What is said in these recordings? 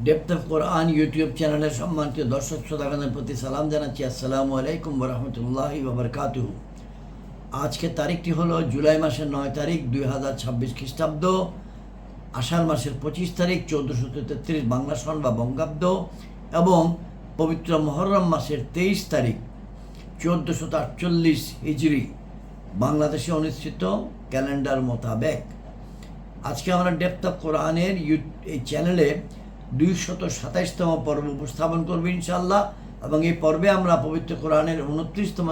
Depth of Quran YouTube চ্যানেলের সম্মানিত দর্শক শ্রোতাগণের প্রতি সালাম জানাচ্ছি। আসসালামু আলাইকুম ওয়া রাহমাতুল্লাহি ওয়া বারাকাতুহু। আজকের তারিখটি হলো জুলাই মাসের 9 তারিখ 2026 খ্রিস্টাব্দ, আষাঢ় মাসের 25 তারিখ 1433 বাংলা সন বা বঙ্গাব্দ এবং পবিত্র মুহররম মাসের 23 তারিখ 1448 হিজরি বাংলাদেশে অনুষ্ঠিত ক্যালেন্ডার মোতাবেক। আজকে আমরা ডেপথ অফ কোরআনের এই চ্যানেলে 227তম পর্ব উপস্থাপন করব ইনশাআল্লাহ, এবং এই পর্বে আমরা পবিত্র কোরআনের 29তম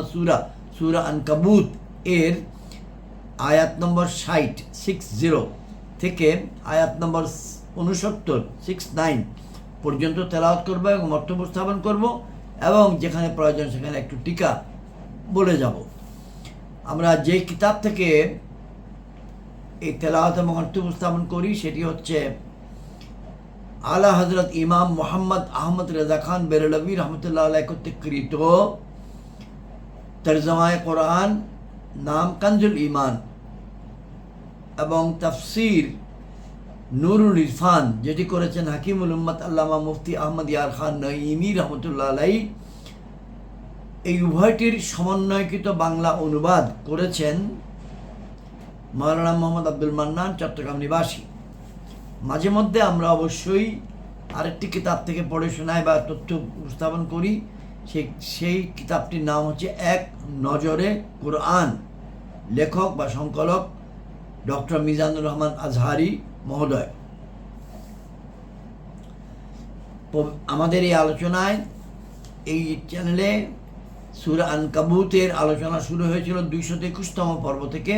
সূরা আনকাবুত এর আয়াত নম্বর 60 থেকে আয়াত নম্বর 69 পর্যন্ত তেলাওয়াত করব এবং অর্থ উপস্থাপন করব, এবং যেখানে প্রয়োজন সেখানে একটু টিকা বলে যাব। আমরা যেই কিতাব থেকে এই তেলাওয়াত এবং অর্থ উপস্থাপন করি সেটি হচ্ছে আলা হযরত ইমাম মোহাম্মদ আহমদ রেজা খান বেরলভী রহমতুল্লাহ আলাইহি কর্তৃক কৃত তরজমায়ে কোরআন, নাম কানজুল ঈমান, এবং তাফসির নুরুল ইরফান, যেটি করেছেন হাকিমুল উম্মত আল্লামা মুফতি আহমদ ইয়ার খান নঈমী রহমতুল্লাহ আলাইহি। এই উভয়টির সমন্বয়কৃত বাংলা অনুবাদ করেছেন মাওলানা মোহাম্মদ আব্দুল মান্নান, চট্টগ্রাম নিবাসী। মাঝে মধ্যে আমরা অবশ্যই আরেকটি কিতাব থেকে পড়ে শোনাই বা তথ্য উপস্থাপন করি। সেই কিতাবটির নাম হচ্ছে এক নজরে কোরআন, লেখক বা সংকলক ডক্টর মিজানুর রহমান আজহারি মহোদয়। আমাদের এই আলোচনায় এই চ্যানেলে সূরা আনকাবুতের আলোচনা শুরু হয়েছিল 221তম পর্ব থেকে,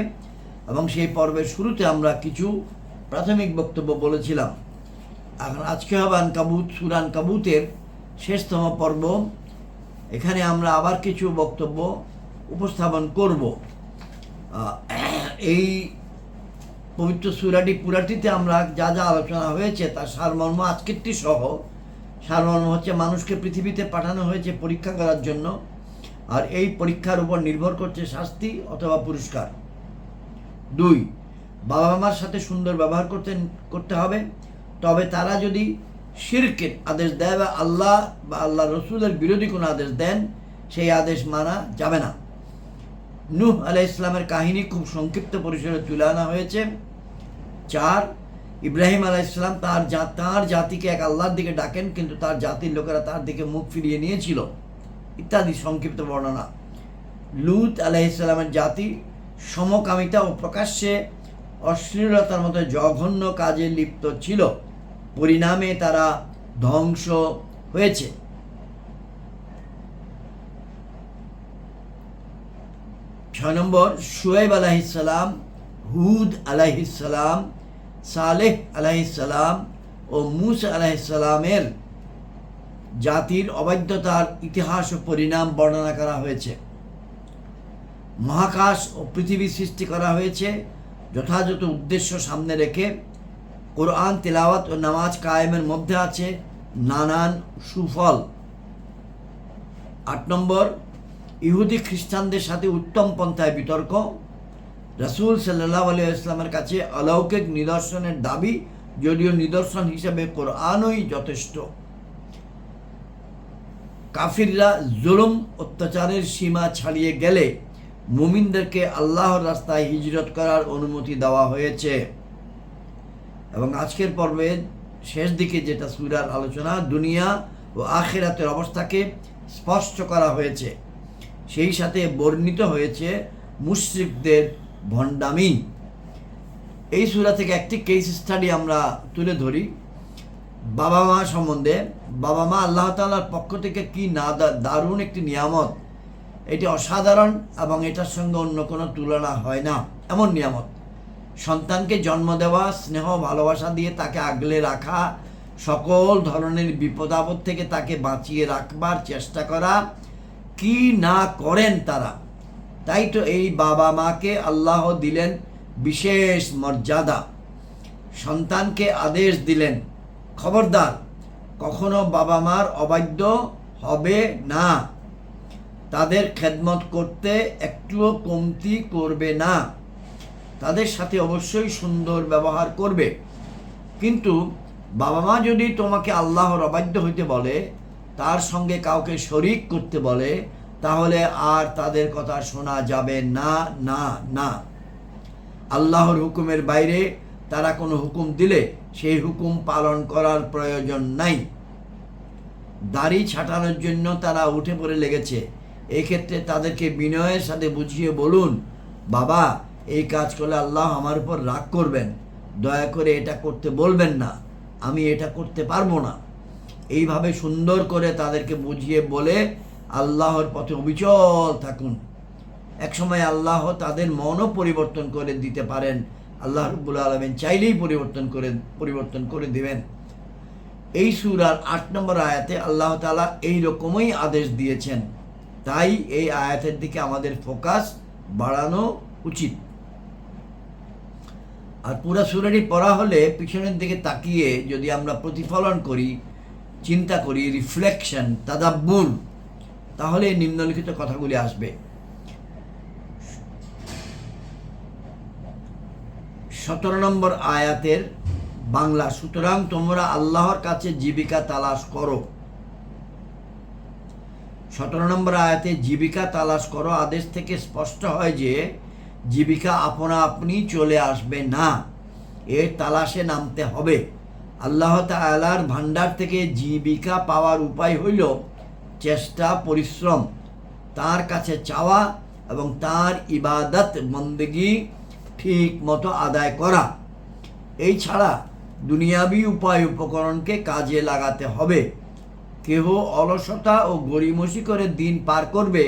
এবং সেই পর্বের শুরুতে আমরা কিছু প্রাথমিক বক্তব্য বলেছিলাম। এখন আজকে হবে সূরা আনকাবুতের শেষতম পর্ব। এখানে আমরা আবার কিছু বক্তব্য উপস্থাপন করব। এই পবিত্র সূরাটি পুরাটিতে আমরা যা যা আলোচনা হয়েছে তার সারমর্ম আজকেরটি সহ সারমর্ম হচ্ছে মানুষকে পৃথিবীতে পাঠানো হয়েছে পরীক্ষা করার জন্য, আর এই পরীক্ষার উপর নির্ভর করছে শাস্তি অথবা পুরস্কার। 2, বাবা মার সাথে সুন্দর ব্যবহার করতে হবে, তবে তারা যদি শিরকের আদেশ দেয় বা আল্লাহ রসুলের বিরোধী কোনো আদেশ দেন সেই আদেশ মানা যাবে না। নূহ আলাইহিস সালামের কাহিনী খুব সংক্ষিপ্ত পরিসরে তুলে আনা হয়েছে। 4, ইব্রাহিম আলাইহিস সালাম তার জাতিকে এক আল্লাহর দিকে ডাকেন, কিন্তু তার জাতির লোকেরা তার দিকে মুখ ফিরিয়ে নিয়েছিল, ইত্যাদি সংক্ষিপ্ত বর্ণনা। লূত আলাইহিস সালামের জাতি সমকামিতা ও প্রকাশ্যে অশ্লীলতার মতো জঘন্য কাজে লিপ্ত ছিল, পরিণামে তারা ধ্বংস হয়েছে। 6, শুআয়ব আলাইহিস সালাম, হুদ আলাইহিস সালাম, সালেহ আলাইহিস সালাম ও মূসা আলাইহিস সালামের জাতির অবাধ্যতার ইতিহাস ও পরিণাম বর্ণনা করা হয়েছে। মহাকাশ ও পৃথিবী সৃষ্টি করা হয়েছে যথাযথ উদ্দেশ্য সামনে রেখে। কোরআন তেলাওয়াত ও নামাজ কায়েমের মধ্যে আছে নানান সুফল। 8, ইহুদি খ্রিস্টানদের সাথে উত্তম পন্থায় বিতর্ক। রাসূল সাল্লাল্লাহু আলাইহি ওয়াসাল্লামের কাছে অলৌকিক নিদর্শনের দাবি, যদিও নিদর্শন হিসেবে কোরআনই যথেষ্ট। কাফিররা জুলুম অত্যাচারের সীমা ছাড়িয়ে গেলে মুমিনদেরকে আল্লাহর রাস্তায় হিজরত করার অনুমতি দেওয়া হয়েছে। এবং আজকের পর্বের শেষ দিকে যেটা সূরার আলোচনা, দুনিয়া ও আখিরাতের অবস্থাকে স্পষ্ট করা হয়েছে। সেই সাথে বর্ণিত হয়েছে মুশরিকদের ভণ্ডামি। এই সূরা থেকে একটি কেস স্টাডি আমরা তুলে ধরি বাবা মা সম্বন্ধে। বাবা মা আল্লাহ তাআলার পক্ষ থেকে কি না দারুণ একটি নিয়ামত, এটি অসাধারণ এবং এটার সঙ্গে অন্য কোনো তুলনা হয় না এমন নিয়ামত। সন্তানকে জন্ম দেওয়া, স্নেহ ভালোবাসা দিয়ে তাকে আগলে রাখা, সকল ধরনের বিপদ আপদ থেকে তাকে বাঁচিয়ে রাখবার চেষ্টা করা, কি না করেন তারা। তাই তো এই বাবা মাকে আল্লাহ দিলেন বিশেষ মর্যাদা। সন্তানকে আদেশ দিলেন, খবরদার কখনো বাবা মার অবাধ্য হবে না, তাদের খেদমত করতে একটুও কমতি করবে না, তাদের সাথে অবশ্যই সুন্দর ব্যবহার করবে। কিন্তু বাবা মা যদি তোমাকে আল্লাহর অবাধ্য হইতে বলে, তার সঙ্গে কাউকে শরিক করতে বলে, তাহলে আর তাদের কথা শোনা যাবে না, না, না। আল্লাহর হুকুমের বাইরে তারা কোনো হুকুম দিলে সেই হুকুম পালন করার প্রয়োজন নাই। দাড়ি ছাঁটানোর জন্য তারা উঠে পড়ে লেগেছে, এই ক্ষেত্রে তাদেরকে বিনয়ের সাথে বুঝিয়ে বলুন, বাবা, এই কাজ করলে আল্লাহ আমার উপর রাগ করবেন, দয়া করে এটা করতে বলবেন না, আমি এটা করতে পারবো না। এইভাবে সুন্দর করে তাদেরকে বুঝিয়ে বলে আল্লাহর পথে অবিচল থাকুন। একসময় আল্লাহ তাদের মনও পরিবর্তন করে দিতে পারেন। আল্লাহ রাব্বুল আলামিন চাইলেই পরিবর্তন করে দিবেন। এই সূরার 8 নম্বর আয়াতে আল্লাহ তাআলা এই রকমই আদেশ দিয়েছেন। তাই এই আয়াতের দিকে আমাদের ফোকাস বাড়ানো উচিত। আর পুরা সূরাটি পড়া হলে পিছনের দিকে তাকিয়ে যদি আমরা প্রতিফলন করি, চিন্তা করি, রিফ্লেকশন, তাদাব্বুর, তাহলে নিম্নলিখিত কথাগুলি আসবে। 17 নম্বর আয়াতের বাংলা, সুতরাং তোমরা আল্লাহর কাছে জীবিকা তালাশ করো। 17 নম্বর আয়াতে জীবিকা তালাশ করো আদেশ থেকে স্পষ্ট হয় যে জীবিকা আপনা আপনি চলে আসবে না, এর তালাশে নামতে হবে। আল্লাহ তাআলার ভান্ডার থেকে জীবিকা পাওয়ার উপায় হইল চেষ্টা, পরিশ্রম, তার কাছে চাওয়া এবং তার ইবাদত বন্দেগী ঠিক মতো আদায় করা। এই ছাড়া দুনিয়াবি উপায় উপকরণকে কাজে লাগাতে হবে। কেহ অলসতা ও গড়িমসি করে দিন পার করবে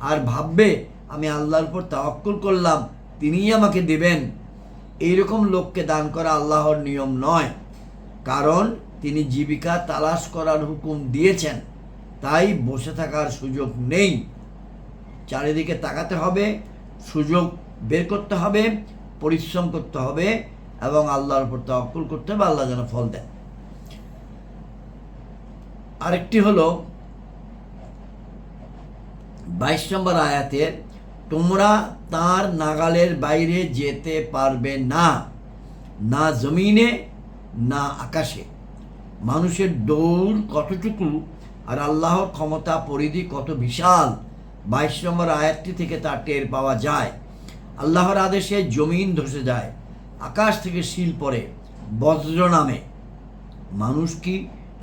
আর ভাববে আমি আল্লাহর উপর তাওয়াক্কুল করলাম, তিনিই আমাকে দেবেন, এইরকম লোককে দান করা আল্লাহর নিয়ম নয়। কারণ তিনি জীবিকা তালাশ করার হুকুম দিয়েছেন, তাই বসে থাকার সুযোগ নেই। চারিদিকে তাকাতে হবে, সুযোগ বের করতে হবে, পরিশ্রম করতে হবে এবং আল্লাহর উপর তাওয়াক্কুল করতে হবে, আল্লাহ যেন ফল দেন। আরেকটি হলো 22 নম্বর আয়াতে, তোমরা তার নাগালের বাইরে যেতে পারবে না, না জমিনে না আকাশে। মানুষের দৌড় কতটুকু আর আল্লাহর ক্ষমতা পরিধি কত বিশাল 22 নম্বর আয়াতটি থেকে তা টের পাওয়া যায়। আল্লাহর আদেশে জমিন ধসে যায়, আকাশ থেকে শিল পড়ে, বজ্র নামে। মানুষ কি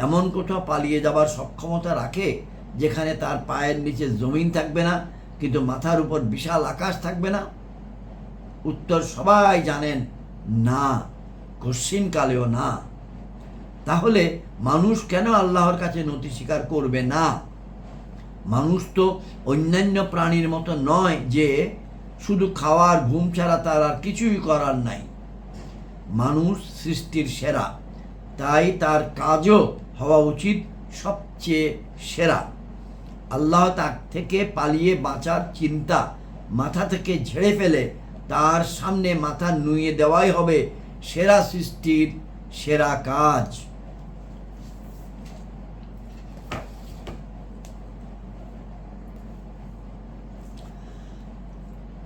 এমন কোথাও পালিয়ে যাবার সক্ষমতা রাখে যেখানে তার পায়ের নিচে জমিন থাকবে না কিন্তু মাথার উপর বিশাল আকাশ থাকবে না? উত্তর সবাই জানেন, না, কশ্চিনকালেও না। তাহলে মানুষ কেন আল্লাহর কাছে নতি স্বীকার করবে না? মানুষ তো অন্যান্য প্রাণীর মতো নয় যে শুধু খাওয়ার ঘুম ছাড়া তার আর কিছুই করার নাই। মানুষ সৃষ্টির সেরা, তাই তার কাজও হওয়া উচিত সবচেয়ে সেরা। আল্লাহ তার থেকে পালিয়ে বাঁচার চিন্তা মাথা থেকে ঝেড়ে ফেলে তার সামনে মাথা নুইয়ে দেওয়াই হবে সেরা সৃষ্টির সেরা কাজ।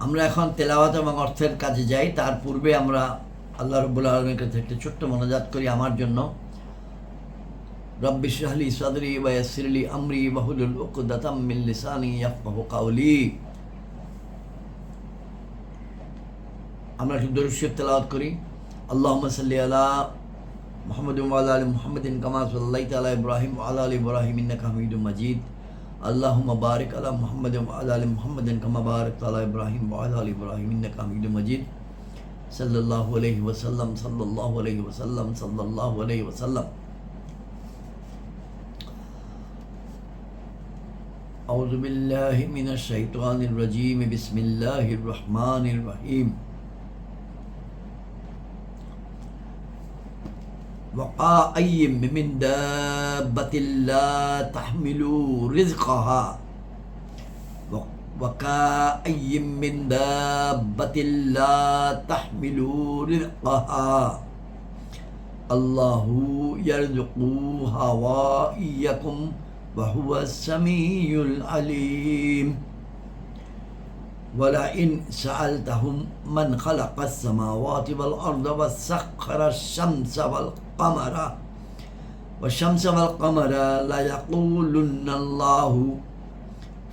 আমরা এখন তেলাওয়াত এবং অর্থের কাজে যাই। তার পূর্বে আমরা আল্লাহ রাব্বুল আলামিনের কাছে একটা ছোট্ট মোনাজাত করি আমার জন্য। রব্বি ইশরাহ লি সাদরি ওয়া ইয়াসসির লি আমরি ওয়াহলুল উকদাতাম মিন লিসানি ইয়াফকাহু কাওলি। আমরা একটু দরুদ শরীফ তেলাওয়াত করি। আল্লাহুম্মা সাল্লি আলা মুহাম্মাদিন ওয়া আলা আলি মুহাম্মাদিন কামা সাল্লাইতা আলা ইব্রাহিম ওয়া আলা আলি ইব্রাহিম ইন্নাকা হামিদুম মাজিদ। আল্লাহুম্মা বারিক আলা মুহাম্মাদিন ওয়া আলা আলি মুহাম্মাদিন কামা বারাকতা আলা ইব্রাহিম ওয়া আলা আলি ইব্রাহিম ইন্নাকা হামিদুম মাজিদ। সাল্লাল্লাহু আলাইহি ওয়াসাল্লাম, সাল্লাল্লাহু আলাইহি ওয়াসাল্লাম, সাল্লাল্লাহু আলাইহি ওয়াসাল্লাম। আউযু বিল্লাহি মিনাশ শাইতানির রাজীম। বিসমিল্লাহির রহমানির রহিম। وَكَأَيٍّ مِّن دَابَّةٍ لَّا تَحْمِلُ رِزْقَهَا وَكَأَيٍّ مِّن دَابَّةٍ لَّا تَحْمِلُ رِزْقَهَا اللَّهُ يَرْزُقُهَا وَإِيَّاكُمْ وَهُوَ السَّمِيعُ الْعَلِيمُ وَلَئِنْ سَأَلْتَهُمْ مَنْ خَلَقَ السَّمَاوَاتِ وَالْأَرْضَ وَسَخَّرَ الشَّمْسَ وَالْقَمَرَ والشمس والقمر ليقولن الله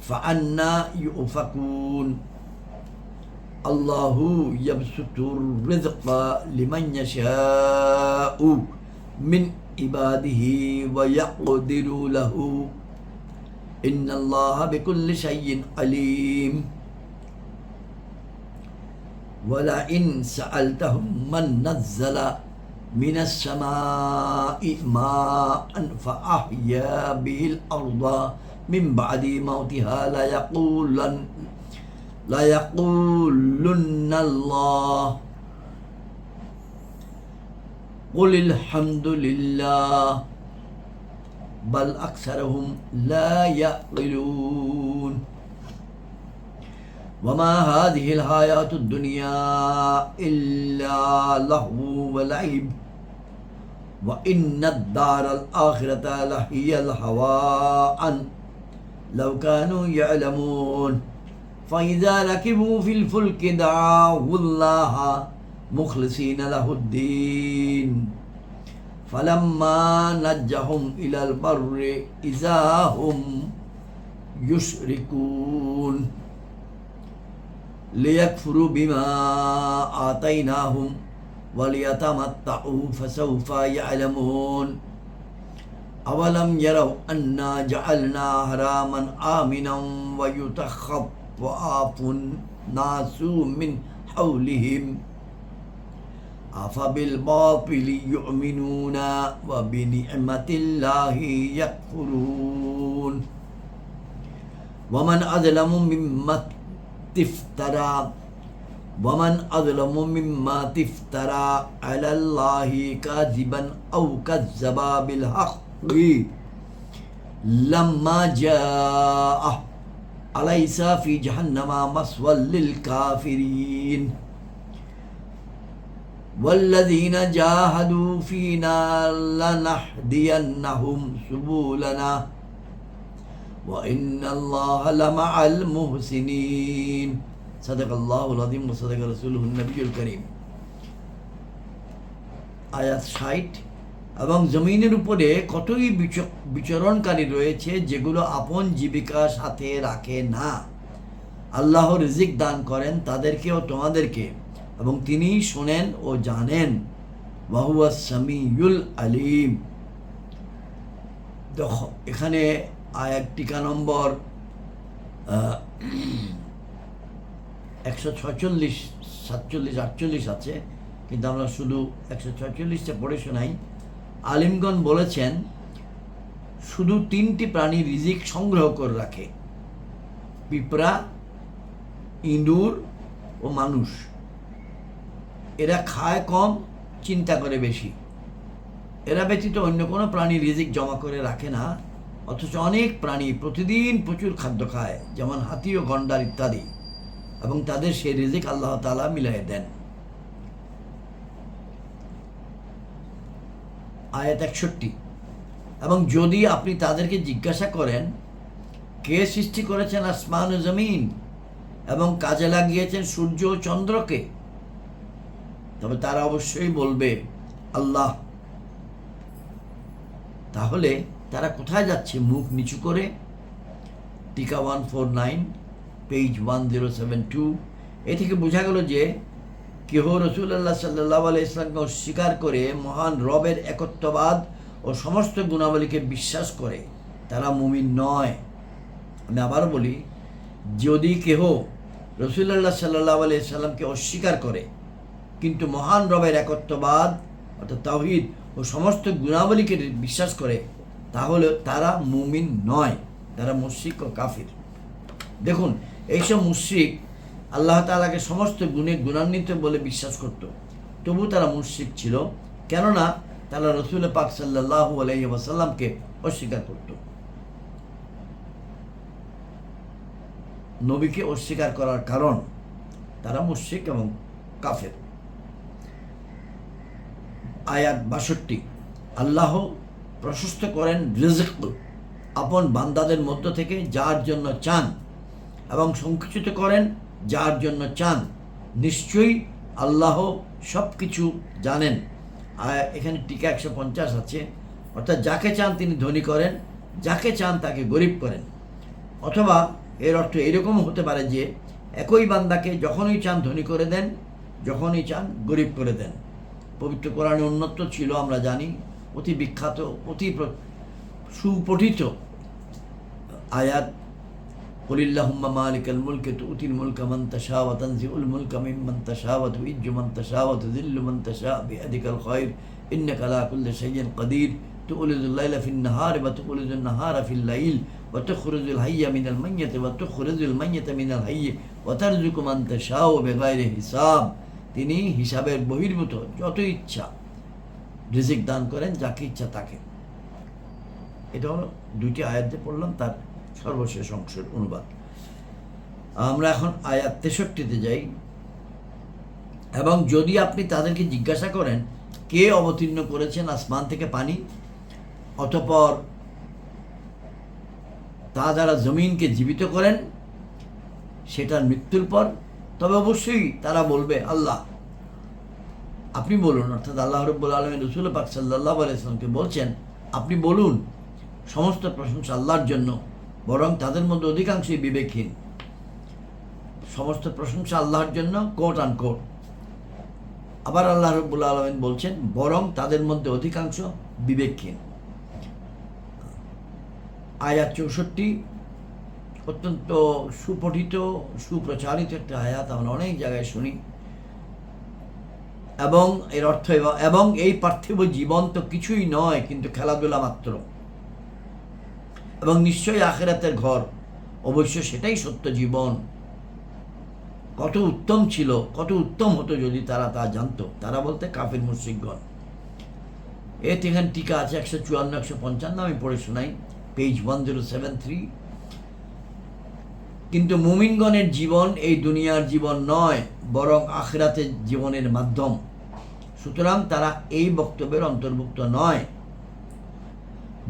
فأنا يؤفكون الله يبسط الرزق لمن يشاء من عباده ويقدر له إن الله بكل شيء عليم ولئن سألتهم من نزل من السماء ماء فأحيا به الأرض من بعد موتها ليقولن الله قل الحمد لله بل أكثرهم لا يعقلون وما هذه الحياة الدنيا إلا لهو ولعب وإن الدار الآخرة لهي الحيوان لو كانوا يعلمون فإذا ركبوا في الفلك دعوا الله مخلصين له الدين فلما نجهم إلى البر إذا هم يشركون ليكفروا بما آتيناهم وليتمتعوا فسوف يعلمون أولم يروا أنا جعلنا حراما آمنا ويتخطف الناس من حولهم أفبالباطل يؤمنون وبنعمة الله يكفرون ومن أظلم مما تفترى على الله كاذبا أو كذب بالحق لما جاءه أليس في جهنم مثوى للكافرين والذين جاهدوا فينا لنهدينهم سبلنا وإن الله لمع المحسنين صدق الله العظيم وصدق رسوله النبي الكريم আয়াত 60 এবং জমিনের উপরে কতই বিচরণকারী রয়েছে যেগুলো আপন জীবিকা সাথে রাখে না। আল্লাহ রিজিক দান করেন তাদেরকে ও তোমাদেরকে এবং তিনি শোনেন ও জানেন ওয়াহুয়াস সামিউল আলিম। দেখো এখানে আয়াত টিকা নম্বর 146, 47, 48 আছে, কিন্তু আমরা শুধু 146টা পড়ে শোনাই। আলিমগণ বলেছেন শুধু 3টি প্রাণী রিজিক সংগ্রহ করে রাখে, পিঁপড়া, ইঁদুর ও মানুষ। এরা খায় কম, চিন্তা করে বেশি। এরা ব্যতীত অন্য কোনো প্রাণী রিজিক জমা করে রাখে না, অথচ অনেক প্রাণী প্রতিদিন প্রচুর খাদ্য খায়, যেমন হাতি ও গন্ডার ইত্যাদি, এবং তাদের সেই রিজিক আল্লাহ তাআলা মিলিয়ে দেন। আয়াত 61, এবং যদি আপনি তাদেরকে জিজ্ঞাসা করেন কে সৃষ্টি করেছেন আসমান ও জমিন এবং কাজে লাগিয়েছেন সূর্য ও চন্দ্রকে, তবে তারা অবশ্যই বলবে আল্লাহ। তাহলে তারা কোথায় যাচ্ছে মুখ নিচু করে? টিকা 149, পেজ 1072। এ থেকে বোঝা গেল যে কেহ রাসূলুল্লাহ সাল্লাল্লাহু আলাইহি ওয়াসাল্লামকে অস্বীকার করে মহান রবের একত্ববাদ ও সমস্ত গুণাবলীকে বিশ্বাস করে তারা মুমিন নয়। আমি আবার বলি, যদি কেহ রাসূলুল্লাহ সাল্লাল্লাহু আলাইহি ওয়াসাল্লামকে অস্বীকার করে কিন্তু মহান রবের একত্ববাদ অর্থাৎ তাওহীদ ও সমস্ত গুণাবলীকে বিশ্বাস করে, তাহলে তারা মুমিন নয়, তারা মুশরিক ও কাফির। দেখুন, এইসব মুশরিক আল্লাহ তাআলাকে সমস্ত গুণে গুণান্বিত বলে বিশ্বাস করত, তবু তারা মুশরিক ছিল, কেননা তারা রাসূল পাক সাল্লাল্লাহু আলাইহি ওয়াসাল্লামকে অস্বীকার করত। নবীকে অস্বীকার করার কারণ তারা মুশরিক এবং কাফের। আয়াত 62, আল্লাহ প্রশস্ত করেন রিজক আপন বান্দাদের মধ্য থেকে যার জন্য চান, এবং সংকুচিত করেন যার জন্য চান। নিশ্চয়ই আল্লাহ সব কিছু জানেন। এখানে টিকা 150 আছে, অর্থাৎ যাকে চান তিনি ধনী করেন, যাকে চান তাকে গরিব করেন। অথবা এর অর্থ এরকম হতে পারে যে একই বান্দাকে যখনই চান ধনী করে দেন, যখনই চান গরিব করে দেন। পবিত্র কোরআনে অন্যত্র ছিল, আমরা জানি, অতি বিখ্যাত, অতি সুপঠিত আয়াত, কুলিল্লাহুম্মা মালিকাল মুলকি তুতিল মুলকা মান তাশা ওয়া তানজিউল মুলকা মিম্মান তাশা ওয়া তুইজ্জু মান তাশা ওয়া তুযিল্লু মান তাশা বিয়াদিকাল খায়র ইন্নাকা আলা কুল্লি শাইইন কাদির তুলিজুল লাইলা ফিন নাহারি ওয়া তুলিজুন নাহারা ফিল লাইল ওয়া তুখরিজুল হাইয়্যা মিনাল মাইয়্যিতি ওয়া তুখরিজুল মাইয়্যিতা মিনাল হাইয়্যি ওয়া তারযুকু মান তাশা বিগাইরি হিসাব। তিনি হিসাবের বহির্ভূত যত ইচ্ছা রিজিক দান করেন যাকে ইচ্ছা তাকে। এটা হলো দুইটি আয়াত যে পড়লাম তার সর্বশেষ অংশের অনুবাদ। আমরা এখন আয়াত 63-তে যাই। এবং যদি আপনি তাদেরকে জিজ্ঞাসা করেন কে অবতীর্ণ করেছেন আসমান থেকে পানি, অতঃপর তা দ্বারা জমিনকে জীবিত করেন সেটার মৃত্যুর পর, তবে অবশ্যই তারা বলবে আল্লাহ। আপনি বলুন, অর্থাৎ আল্লাহ রাব্বুল আলামিন রাসূল পাক সাল্লাল্লাহু আলাইহি ওয়াসাল্লামকে বলছেন, আপনি বলুন সমস্ত প্রশংসা আল্লাহর জন্য, বরং তাদের মধ্যে অধিকাংশই বিবেকহীন। সমস্ত প্রশংসা আল্লাহর জন্য, কোট আন কোট। আবার আল্লাহ রাব্বুল আলামিন বলছেন বরং তাদের মধ্যে অধিকাংশ বিবেকহীন। আয়াত 64 অত্যন্ত সুপঠিত, সুপ্রচারিত একটা আয়াত, আমরা অনেক জায়গায় শুনি। এবং এর অর্থ, এবং এই পার্থিব জীবন তো কিছুই নয় কিন্তু খেলাধুলা মাত্র, এবং নিশ্চয়ই আখিরাতের ঘর, অবশ্য সেটাই সত্য জীবন। কত উত্তম ছিল, কত উত্তম হতো যদি তারা তা জানতো। তারা বলতে কাফির মুশরিকগণ। এতে এখানে টিকা আছে 154-155, আমি পড়ে শোনাই, পেজ 1073। কিন্তু মুমিনগণের জীবন এই দুনিয়ার জীবন নয়, বরং আখিরাতের জীবনের মাধ্যম। সুতরাং তারা এই বক্তব্যের অন্তর্ভুক্ত নয়।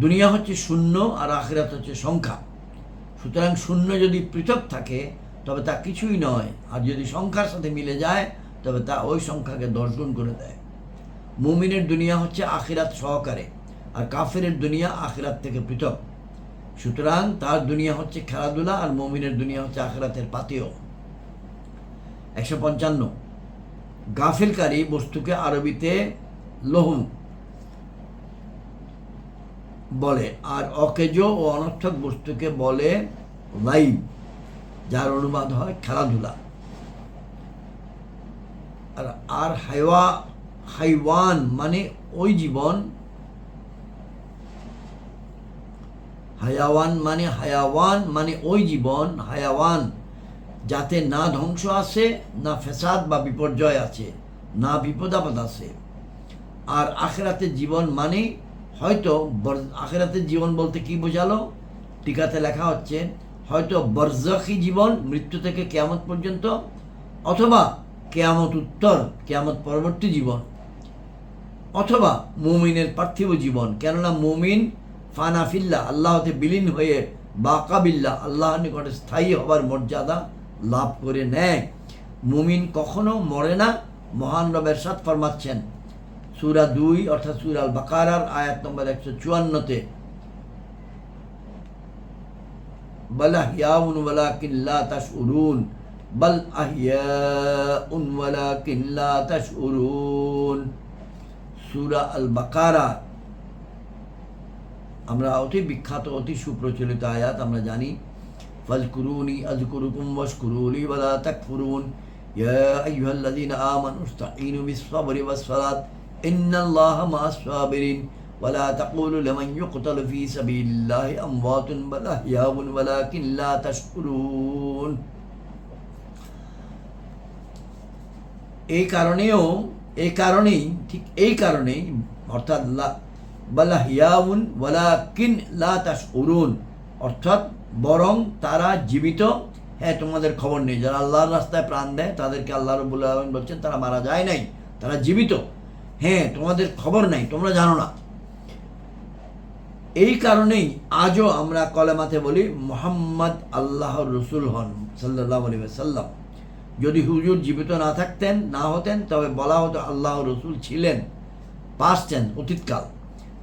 দুনিয়া হচ্ছে শূন্য আর আখিরাত হচ্ছে সংখ্যা। সুতরাং শূন্য যদি পৃথক থাকে তবে তা কিছুই নয়, আর যদি সংখ্যার সাথে মিলে যায় তবে তা ওই সংখ্যাকে 10 গুণ করে দেয়। মুমিনের দুনিয়া হচ্ছে আখিরাত সহকারে, আর কাফেরের দুনিয়া আখিরাত থেকে পৃথক। সুতরাং তার দুনিয়া হচ্ছে খেলাধুলা, আর মুমিনের দুনিয়া হচ্ছে আখিরাতের পাথেয়। 155 গাফিলকারী বস্তুকে আরবিতে লহু বলে, আর অকেজ ও অনর্থক বস্তুকে বলে লাইব, যার অনুবাদ হয় খেলাধুলা। আর হাইওয়ান মানে ওই জীবন, হায়াওয়ান মানে ওই জীবন, হায়াওয়ান যাতে না ধ্বংস আছে, না ফেসাদ বা বিপর্যয় আছে, না বিপদাপদ আছে। আর আখিরাতের জীবন মানে হয়তো, আখিরাতের জীবন বলতে কি বোঝালো, টিকাতে লেখা হচ্ছে হয়তো বরজাখী জীবন, মৃত্যু থেকে কিয়ামত পর্যন্ত, অথবা কিয়ামত উত্তর, কিয়ামত পরবর্তী জীবন, অথবা মুমিনের পার্থিব জীবন। কেননা মুমিন ফানাফিল্লাহ, আল্লাহতে বিলীন হয়ে, বাকাবিল্লাহ, আল্লাহর নিকটে স্থায়ী হবার মর্যাদা লাভ করে নেয়। মুমিন কখনো মরে না। মহান রব ইরশাদ ফরমাচ্ছেন সূরা 2 অর্থাৎ সূরা আল বাকারার আয়াত নম্বর 154-তে, বাল আহইয়াউন ওয়ালাকিন লা তাশউরুন, বাল আহইয়াউন ওয়ালাকিন লা তাশউরুন। সূরা আল বাকারা আমরা অতি বিখ্যাত, অতি সুপ্রচলিত আয়াত, আমরা জানি, ফাজকুরুনি আযকুরুকুম ওয়াশকুরুলি ওয়ালা তাকফুরুন ইয়া আইয়ুহাল্লাযীনা আমানু ইসতাঈনু বিস-সাবরি ওয়াস-সালাত ইন্নাল্লাহা মা'আস-সাবিরিন ওয়ালা তাকুলু লিমান ইউকতালু ফী সাবিলিল্লাহি আমওয়াতুন বাল আহইয়াউন ওয়ালাকিন লা তাশকুরুন। এই কারণেই অর্থাৎ বাল আহইয়াউন ওয়ালাকিন লা তাশকুরুন, অর্থাৎ বরং তারা জীবিত, হ্যাঁ তোমাদের খবর নেই। যারা আল্লাহর রাস্তায় প্রাণ দেয় তাদেরকে আল্লাহ রাব্বুল আলামিন বলছেন তারা মারা যায় নাই, তারা জীবিত, হ্যাঁ তোমাদের খবর নাই, তোমরা জানো না। এই কারণেই আজও আমরা কলেমাতে বলি মুহাম্মদ আল্লাহর রসুল হন সাল্লাল্লাহু আলাইহি ওয়াসাল্লাম। যদি হুজুর জীবিত না হতেন তবে বলা হতো আল্লাহর রসুল ছিলেন, পাস্ট টেন্স, অতীতকাল।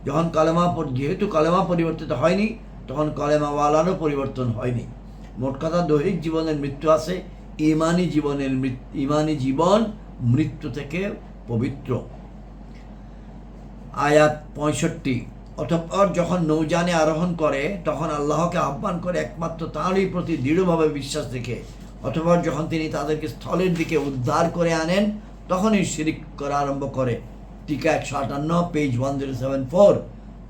যেহেতু কালেমা পরিবর্তিত হয়নি, তখন কালেমাওয়ালারও পরিবর্তন হয়নি। মোট কথা, দৈহিক জীবনের মৃত্যু আছে, ইমানি জীবন মৃত্যু থেকে পবিত্র। আয়াত 65। অতঃপর যখন নৌযানে আরোহণ করে তখন আল্লাহকে আহ্বান করে একমাত্র তাঁরই প্রতি দৃঢ়ভাবে বিশ্বাস রেখে। অতঃপর যখন তিনি তাদেরকে স্থলের দিকে উদ্ধার করে আনেন তখনই শিরিক করা আরম্ভ করে। টিকা 158, পেজ 1074।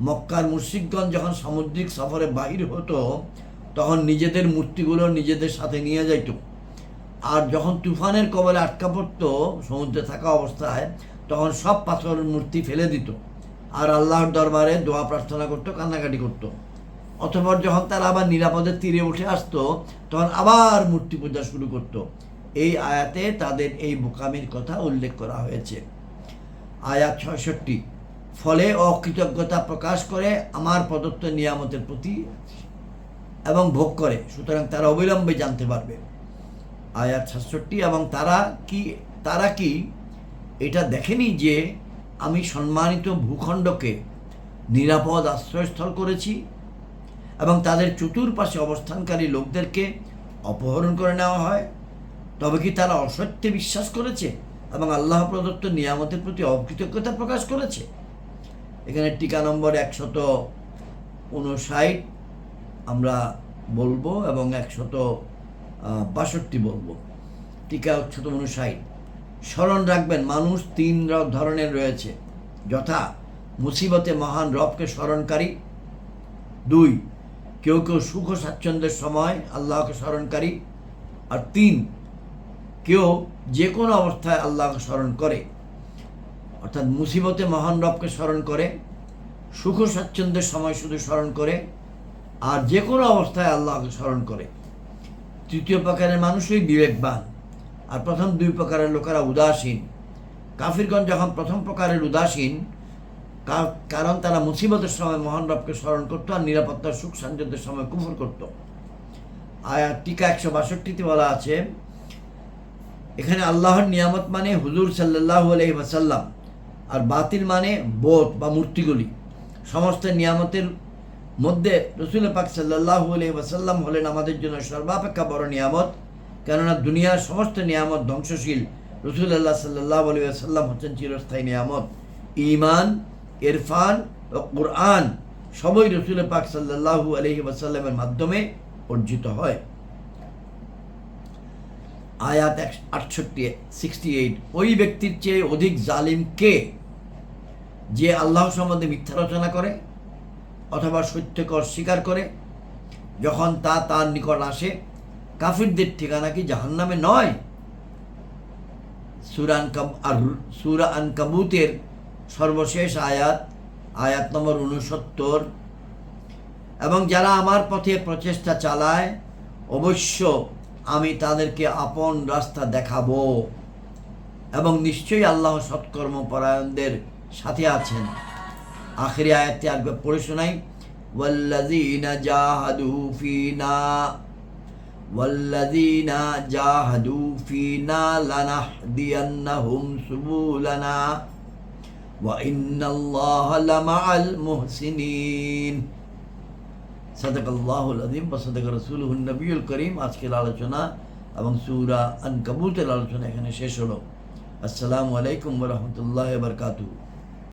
মক্কার মুশরিকগণ যখন সামুদ্রিক সফরে বাহির হতো তখন নিজেদের মূর্তিগুলো নিজেদের সাথে নিয়ে যাইত, আর যখন তুফানের কবলে আটকা পড়ত সমুদ্রে থাকা অবস্থায় তখন সব পাথরের মূর্তি ফেলে দিত আর আল্লাহর দরবারে দোয়া প্রার্থনা করত, কান্নাকাটি করত। অতঃপর যখন তারা আবার নিরাপদে তীরে উঠে আসতো তখন আবার মূর্তি পূজা শুরু করত। এই আয়াতে তাদের এই বোকামির কথা উল্লেখ করা হয়েছে। আয়াত 66। ফলে অকৃতজ্ঞতা প্রকাশ করে আমার প্রদত্ত নিয়ামতের প্রতি এবং ভোগ করে, সুতরাং তারা অবিলম্বে জানতে পারবে। আয়াত 67। এবং তারা কি এটা দেখেনি যে আমি সম্মানিত ভূখণ্ডকে নিরাপদ আশ্রয়স্থল করেছি এবং তাদের চতুর্পাশে অবস্থানকারী লোকদেরকে অপহরণ করে নেওয়া হয়? তবে কি তারা অসত্যে বিশ্বাস করেছে এবং আল্লাহ প্রদত্ত নিয়ামতের প্রতি অকৃতজ্ঞতা প্রকাশ করেছে? এখানে টিকা নম্বর 159 আমরা বলবো এবং 162 বলবো। টিকা 159। স্মরণ রাখবেন, মানুষ 3 ধরনের রয়েছে, যথা মুসিবতে মহান রবকে স্মরণকারী, 2 কেউ সুখ স্বাচ্ছন্দ্যের সময় আল্লাহকে স্মরণকারী, আর 3 কেউ যে কোনো অবস্থায় আল্লাহকে স্মরণ করে। অর্থাৎ মুসিবতে মহান রবকে স্মরণ করে, সুখ স্বাচ্ছন্দ্যের সময় শুধু স্মরণ করে, আর যে কোনো অবস্থায় আল্লাহকে স্মরণ করে। তৃতীয় প্রকারের মানুষই বিবেকবান, আর প্রথম 2 প্রকারের লোকেরা উদাসীন। কাফিরগণ যখন প্রথম প্রকারের উদাসীন, কারণ তারা মুসিবতের সময় মহান রবকে স্মরণ করত আর নিরাপত্তার সুখ সাঞ্জস্যের সময় কুফর করত। আয়াত টিকা 162 বলা আছে, এখানে আল্লাহর নিয়ামত মানে হুজুর সাল্লাল্লাহু আলাইহি ওয়াসাল্লাম, আর বাতিল মানে বোধ বা মূর্তিগুলি। সমস্ত নিয়ামতের মধ্যে রসুল পাক সাল্লাল্লাহু আলাইহি ওয়াসাল্লাম হলেন আমাদের জন্য সর্বাপেক্ষা বড় নিয়ামত, কেননা দুনিয়ার সমস্ত নিয়ামত ধ্বংসশীল, রাসূলুল্লাহ সাল্লাল্লাহু আলাইহি ওয়াসাল্লাম হচ্ছেন চিরস্থায়ী নিয়ামত। ঈমান, ইরফান ও কুরআন সবই রসুল পাক সাল্লাল্লাহু আলাইহি ওয়াসাল্লামের মাধ্যমে অর্জিত হয়। আয়াত 68। ওই ব্যক্তির চেয়ে অধিক জালিম কে, যে আল্লাহ সম্বন্ধে মিথ্যা রচনা করে অথবা সত্যকে অস্বীকার করে যখন তা তার নিকট আসে? কাফিরদের ঠিকানা কি জাহান্নামে নয়? সূরা আনকাবুতের সর্বশেষ আয়াত নম্বর 69। এবং যারা আমার পথে প্রচেষ্টা চালায় অবশ্য আমি তাদেরকে আপন রাস্তা দেখাবো, এবং নিশ্চয়ই আল্লাহ সৎকর্মপরায়ণদের সাথে আছেন। আখেরি আয়াতটি আরেকবার পড়ে শোনাই। ওয়াল্লাযীনা জাহাদু ফীনা লানাহদিয়ান্নাহুম সুবুলানা ওয়া ইন্নাল্লাহা লামাআল মুহসিনিন। সাদাকাল্লাহুল আযীম ওয়া সাদাকা রাসূলুহুন নবিয়ুল করিম। আজকের আলোচনা এবং সূরা আনকাবুতের আলোচনা এখানে শেষ হলো। আসসালামু আলাইকুম ওয়া রাহমাতুল্লাহি ওয়া বারাকাতুহু।